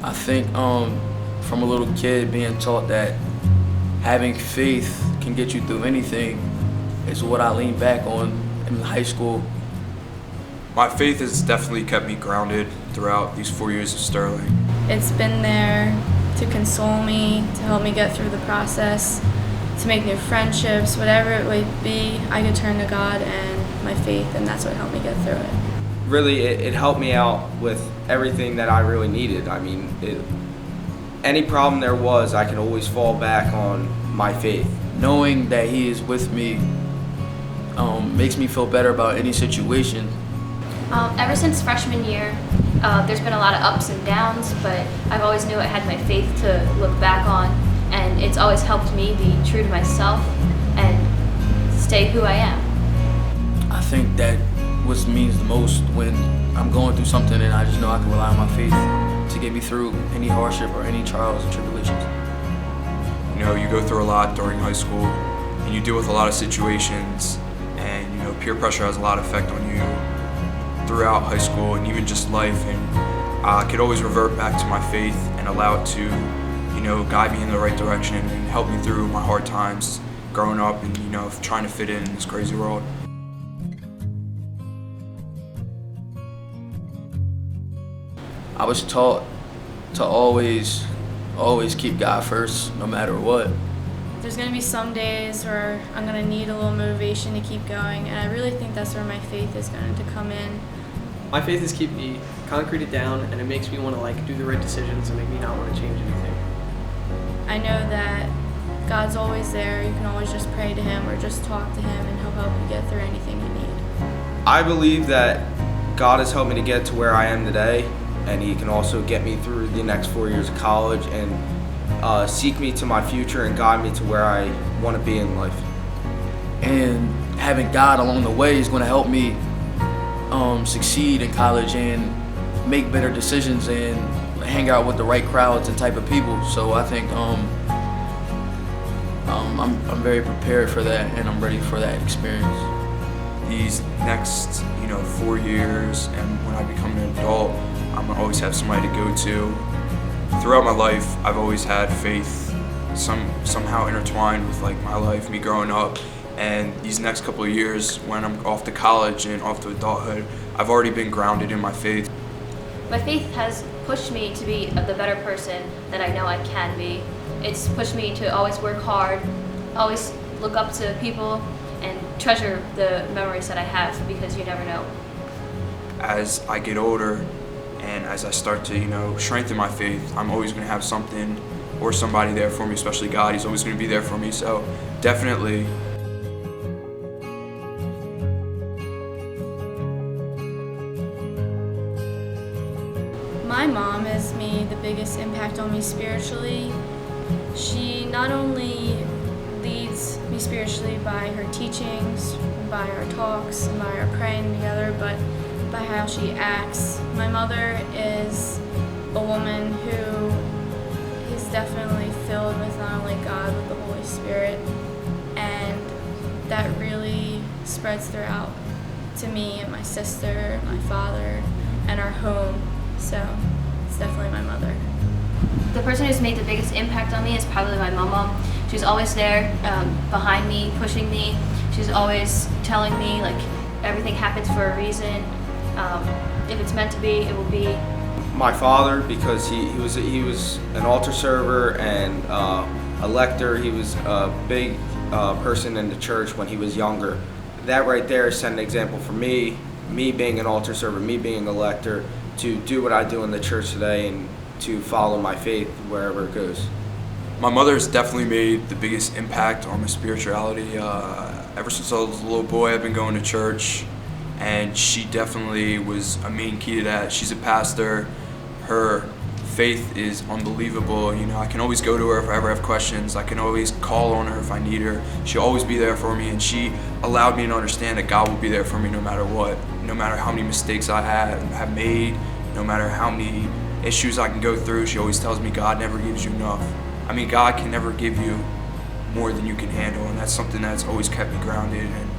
I think from a little kid being taught that having faith can get you through anything is what I lean back on in high school. My faith has definitely kept me grounded throughout these 4 years of Sterling. It's been there to console me, to help me get through the process, to make new friendships, whatever it would be. I could turn to God and my faith, and that's what helped me get through it. Really, it helped me out with everything that I really needed. I mean, any problem there was, I could always fall back on my faith. Knowing that He is with me makes me feel better about any situation. Ever since freshman year, there's been a lot of ups and downs, but I've always knew I had my faith to look back on, and it's always helped me be true to myself and stay who I am. I think that what means the most when I'm going through something and I just know I can rely on my faith to get me through any hardship or any trials and tribulations. You know, you go through a lot during high school, and you deal with a lot of situations, and you know, peer pressure has a lot of effect on you throughout high school and even just life. And I could always revert back to my faith and allow it to, you know, guide me in the right direction and help me through my hard times growing up and, you know, trying to fit in this crazy world. I was taught to always keep God first, no matter what. There's going to be some days where I'm going to need a little motivation to keep going, and I really think that's where my faith is going to come in. My faith has kept me concreted down, and it makes me want to do the right decisions and make me not want to change anything. I know that God's always there. You can always just pray to Him or just talk to Him, and He'll help you get through anything you need. I believe that God has helped me to get to where I am today, and He can also get me through the next 4 years of college and seek me to my future and guide me to where I want to be in life. And having God along the way is going to help me succeed in college and make better decisions and hang out with the right crowds and type of people. So I think I'm very prepared for that, and I'm ready for that experience. These next, 4 years, and when I become an adult, I'm gonna always have somebody to go to. Throughout my life, I've always had faith somehow intertwined with my life, me growing up. And these next couple of years, when I'm off to college and off to adulthood, I've already been grounded in my faith. My faith has pushed me to be the better person that I know I can be. It's pushed me to always work hard, always look up to people, and treasure the memories that I have, because you never know. As I get older and as I start to, strengthen my faith, I'm always going to have something or somebody there for me, especially God. He's always going to be there for me. So definitely. My mom has made the biggest impact on me spiritually. She not only leads me spiritually by her teachings, by our talks, and by our praying together, but by how she acts. My mother is a woman who is definitely filled with not only God, but the Holy Spirit, and that really spreads throughout to me and my sister, my father, and our home. So it's definitely my mother. The person who's made the biggest impact on me is probably my mama. She's always there behind me, pushing me. She's always telling me everything happens for a reason. If it's meant to be, it will be. My father, because he was an altar server and a lector. He was a big person in the church when he was younger. That right there set an example for me being an altar server, me being a lector, to do what I do in the church today and to follow my faith wherever it goes. My mother has definitely made the biggest impact on my spirituality. Ever since I was a little boy, I've been going to church, and she definitely was a main key to that. She's a pastor. Her faith is unbelievable. I can always go to her if I ever have questions. I can always call on her if I need her. She'll always be there for me, and she allowed me to understand that God will be there for me no matter what, no matter how many mistakes I have made, no matter how many issues I can go through. She always tells me God never gives you enough. God can never give you more than you can handle, and that's something that's always kept me grounded. And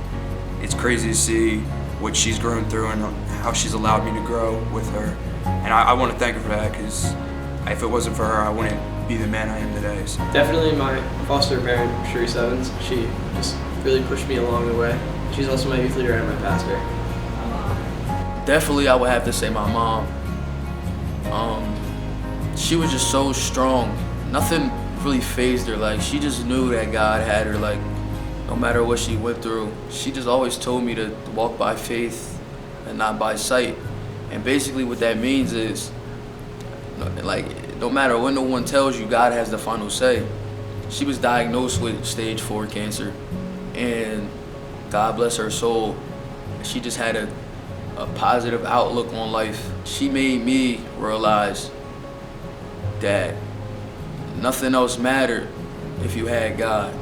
it's crazy to see what she's grown through and how she's allowed me to grow with her. And I want to thank her for that, because if it wasn't for her, I wouldn't be the man I am today. So. Definitely my foster parent, Sharice Evans. She just really pushed me along the way. She's also my youth leader and my pastor. Definitely, I would have to say my mom. She was just so strong. Nothing really fazed her. Like, she just knew that God had her. Like, no matter what she went through, she just always told me to walk by faith and not by sight. And basically, what that means is, like, no matter what no one tells you, God has the final say. She was diagnosed with stage 4 cancer, and God bless her soul, she just had a positive outlook on life. She made me realize that nothing else mattered if you had God.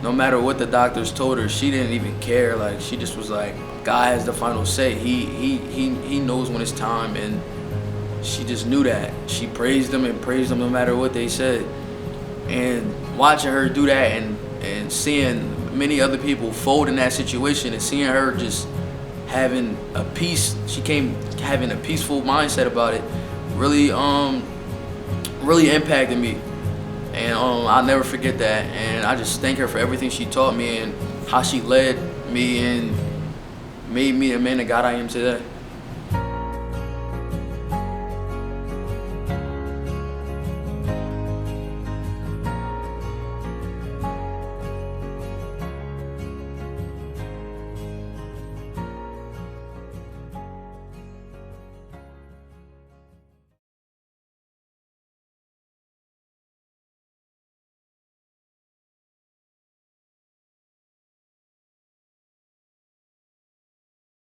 No matter what the doctors told her, she didn't even care. Like, she just was like, God has the final say. He knows when it's time, and she just knew that. She praised him and praised him no matter what they said. And watching her do that and seeing many other people fold in that situation and seeing her just having a peace, she came having a peaceful mindset about it, really impacted me. And I'll never forget that. And I just thank her for everything she taught me and how she led me and made me the man that God I am today.